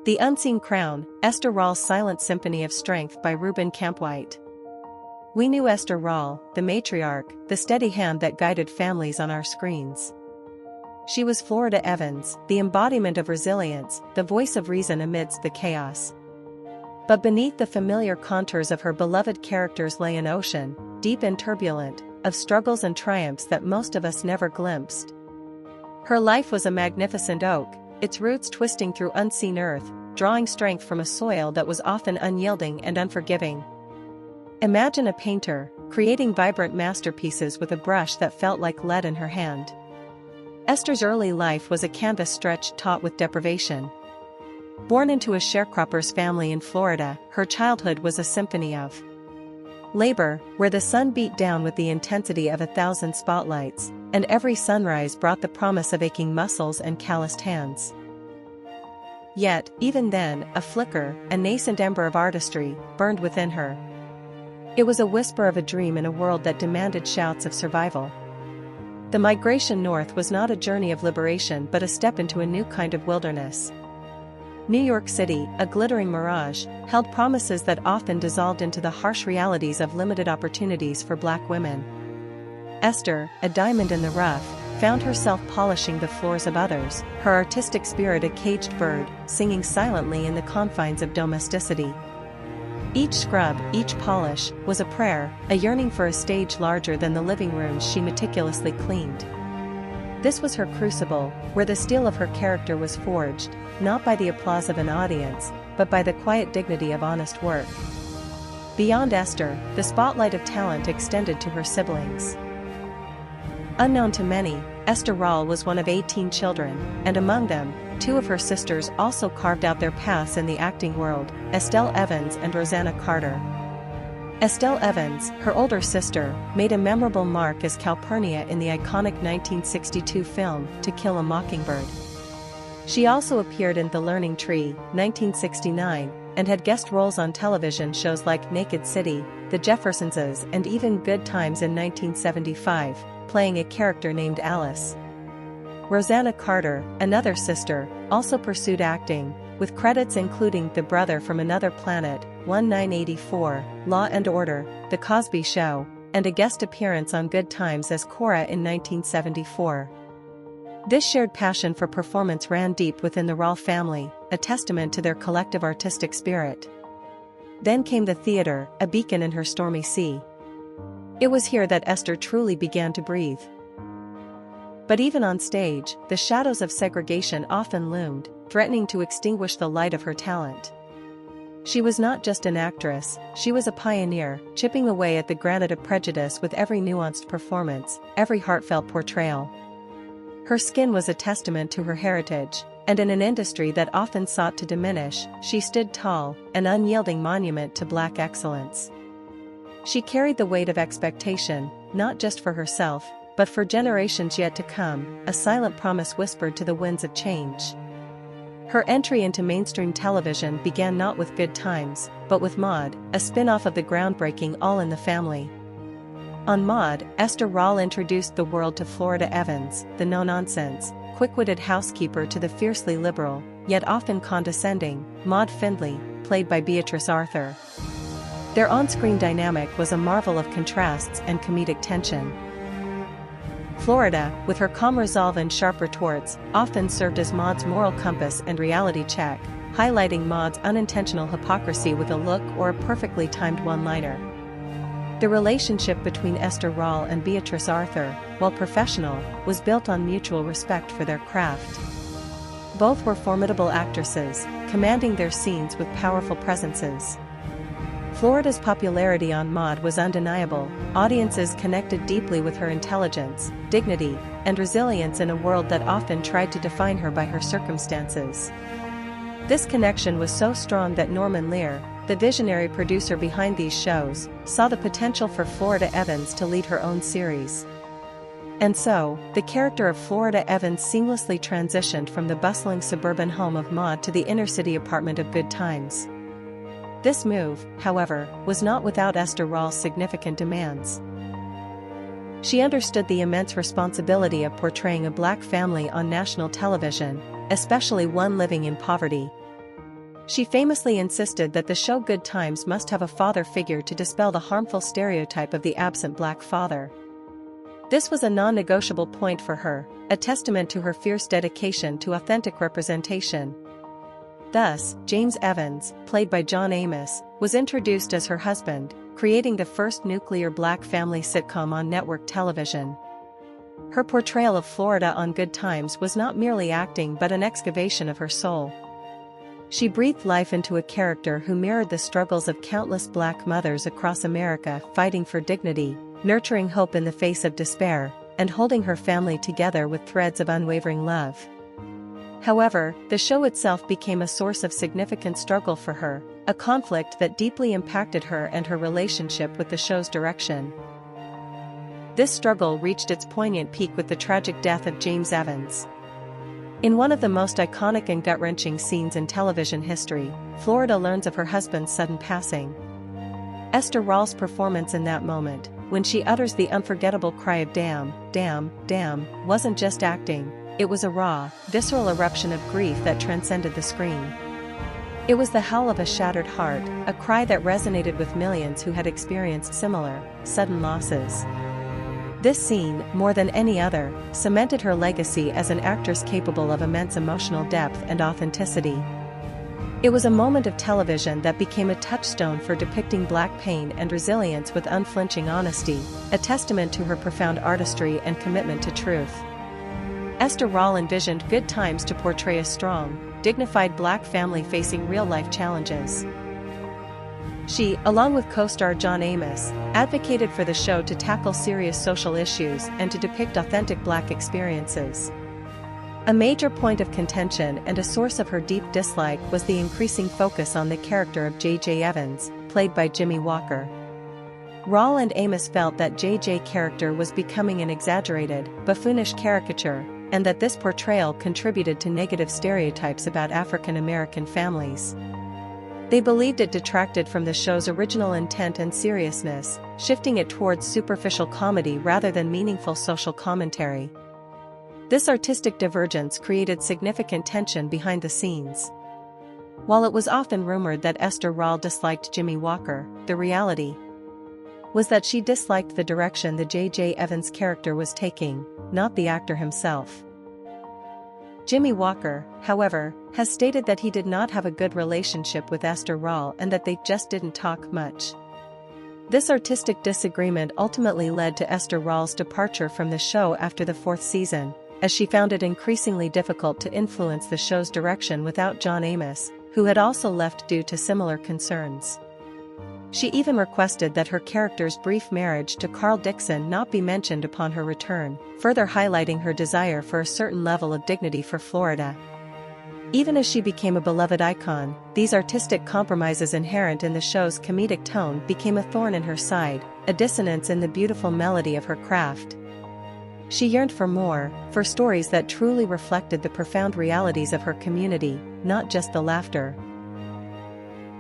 The Unseen Crown, Esther Rolle's Silent Symphony of Strength by Ruben Kampwhite. We knew Esther Rolle, the matriarch, the steady hand that guided families on our screens. She was Florida Evans, the embodiment of resilience, the voice of reason amidst the chaos. But beneath the familiar contours of her beloved characters lay an ocean, deep and turbulent, of struggles and triumphs that most of us never glimpsed. Her life was a magnificent oak, its roots twisting through unseen earth, drawing strength from a soil that was often unyielding and unforgiving. Imagine a painter, creating vibrant masterpieces with a brush that felt like lead in her hand. Esther's early life was a canvas stretched taut with deprivation. Born into a sharecropper's family in Florida, her childhood was a symphony of labor, where the sun beat down with the intensity of 1,000 spotlights, and every sunrise brought the promise of aching muscles and calloused hands. Yet, even then, a flicker, a nascent ember of artistry, burned within her. It was a whisper of a dream in a world that demanded shouts of survival. The migration north was not a journey of liberation but a step into a new kind of wilderness. New York City, a glittering mirage, held promises that often dissolved into the harsh realities of limited opportunities for Black women. Esther, a diamond in the rough, found herself polishing the floors of others, her artistic spirit a caged bird, singing silently in the confines of domesticity. Each scrub, each polish, was a prayer, a yearning for a stage larger than the living rooms she meticulously cleaned. This was her crucible, where the steel of her character was forged, not by the applause of an audience, but by the quiet dignity of honest work. Beyond Esther, the spotlight of talent extended to her siblings. Unknown to many, Esther Rolle was one of 18 children, and among them, 2 of her sisters also carved out their paths in the acting world, Estelle Evans and Rosanna Carter. Estelle Evans, her older sister, made a memorable mark as Calpurnia in the iconic 1962 film To Kill a Mockingbird. She also appeared in The Learning Tree, 1969, and had guest roles on television shows like Naked City, The Jeffersonses and even Good Times in 1975, playing a character named Alice. Rosanna Carter, another sister, also pursued acting, with credits including The Brother from Another Planet, 1984, Law and Order, The Cosby Show, and a guest appearance on Good Times as Cora in 1974. This shared passion for performance ran deep within the Rolle family, a testament to their collective artistic spirit. Then came the theater, a beacon in her stormy sea. It was here that Esther truly began to breathe. But even on stage, the shadows of segregation often loomed, threatening to extinguish the light of her talent. She was not just an actress, she was a pioneer, chipping away at the granite of prejudice with every nuanced performance, every heartfelt portrayal. Her skin was a testament to her heritage, and in an industry that often sought to diminish, she stood tall, an unyielding monument to Black excellence. She carried the weight of expectation, not just for herself, but for generations yet to come, a silent promise whispered to the winds of change. Her entry into mainstream television began not with Good Times, but with Maude, a spin-off of the groundbreaking All in the Family. On Maude, Esther Rolle introduced the world to Florida Evans, the no-nonsense, quick-witted housekeeper to the fiercely liberal, yet often condescending, Maude Findlay, played by Beatrice Arthur. Their on-screen dynamic was a marvel of contrasts and comedic tension. Florida, with her calm resolve and sharp retorts, often served as Maude's moral compass and reality check, highlighting Maude's unintentional hypocrisy with a look or a perfectly timed one-liner. The relationship between Esther Rolle and Beatrice Arthur, while professional, was built on mutual respect for their craft. Both were formidable actresses, commanding their scenes with powerful presences. Florida's popularity on Maude was undeniable, audiences connected deeply with her intelligence, dignity, and resilience in a world that often tried to define her by her circumstances. This connection was so strong that Norman Lear, the visionary producer behind these shows, saw the potential for Florida Evans to lead her own series. And so, the character of Florida Evans seamlessly transitioned from the bustling suburban home of Maude to the inner-city apartment of Good Times. This move, however, was not without Esther Rolle's significant demands. She understood the immense responsibility of portraying a Black family on national television, especially one living in poverty. She famously insisted that the show Good Times must have a father figure to dispel the harmful stereotype of the absent black father. This was a non-negotiable point for her, a testament to her fierce dedication to authentic representation. Thus, James Evans, played by John Amos, was introduced as her husband, creating the first nuclear black family sitcom on network television. Her portrayal of Florida on Good Times was not merely acting but an excavation of her soul. She breathed life into a character who mirrored the struggles of countless black mothers across America, fighting for dignity, nurturing hope in the face of despair, and holding her family together with threads of unwavering love. However, the show itself became a source of significant struggle for her, a conflict that deeply impacted her and her relationship with the show's direction. This struggle reached its poignant peak with the tragic death of James Evans. In one of the most iconic and gut-wrenching scenes in television history, Florida learns of her husband's sudden passing. Esther Rolle's performance in that moment, when she utters the unforgettable cry of damn, damn, damn, wasn't just acting, it was a raw, visceral eruption of grief that transcended the screen. It was the howl of a shattered heart, a cry that resonated with millions who had experienced similar, sudden losses. This scene, more than any other, cemented her legacy as an actress capable of immense emotional depth and authenticity. It was a moment of television that became a touchstone for depicting black pain and resilience with unflinching honesty, a testament to her profound artistry and commitment to truth. Esther Rolle envisioned Good Times to portray a strong, dignified black family facing real-life challenges. She, along with co-star John Amos, advocated for the show to tackle serious social issues and to depict authentic black experiences. A major point of contention and a source of her deep dislike was the increasing focus on the character of J.J. Evans, played by Jimmie Walker. Rolle and Amos felt that J.J. character was becoming an exaggerated, buffoonish caricature, and that this portrayal contributed to negative stereotypes about African American families. They believed it detracted from the show's original intent and seriousness, shifting it towards superficial comedy rather than meaningful social commentary. This artistic divergence created significant tension behind the scenes. While it was often rumored that Esther Rolle disliked Jimmie Walker, the reality was that she disliked the direction the J.J. Evans character was taking, not the actor himself. Jimmie Walker, however, has stated that he did not have a good relationship with Esther Rolle and that they just didn't talk much. This artistic disagreement ultimately led to Esther Rolle's departure from the show after the 4th season, as she found it increasingly difficult to influence the show's direction without John Amos, who had also left due to similar concerns. She even requested that her character's brief marriage to Carl Dixon not be mentioned upon her return, further highlighting her desire for a certain level of dignity for Florida. Even as she became a beloved icon, these artistic compromises inherent in the show's comedic tone became a thorn in her side, a dissonance in the beautiful melody of her craft. She yearned for more, for stories that truly reflected the profound realities of her community, not just the laughter.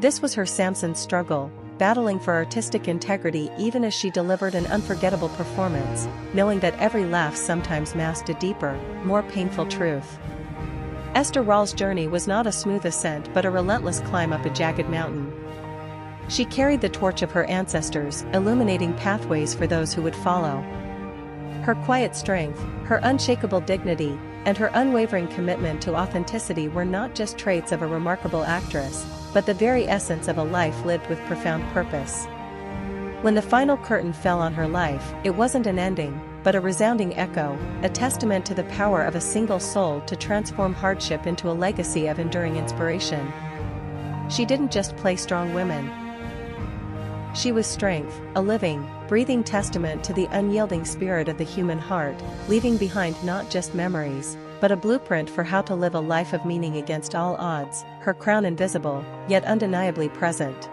This was her Samson's struggle, battling for artistic integrity even as she delivered an unforgettable performance, knowing that every laugh sometimes masked a deeper, more painful truth. Esther Rolle's journey was not a smooth ascent but a relentless climb up a jagged mountain. She carried the torch of her ancestors, illuminating pathways for those who would follow. Her quiet strength, her unshakable dignity, and her unwavering commitment to authenticity were not just traits of a remarkable actress, but the very essence of a life lived with profound purpose. When the final curtain fell on her life, it wasn't an ending, but a resounding echo, a testament to the power of a single soul to transform hardship into a legacy of enduring inspiration. She didn't just play strong women. She was strength, a living, breathing testament to the unyielding spirit of the human heart, leaving behind not just memories, but a blueprint for how to live a life of meaning against all odds, her crown invisible, yet undeniably present.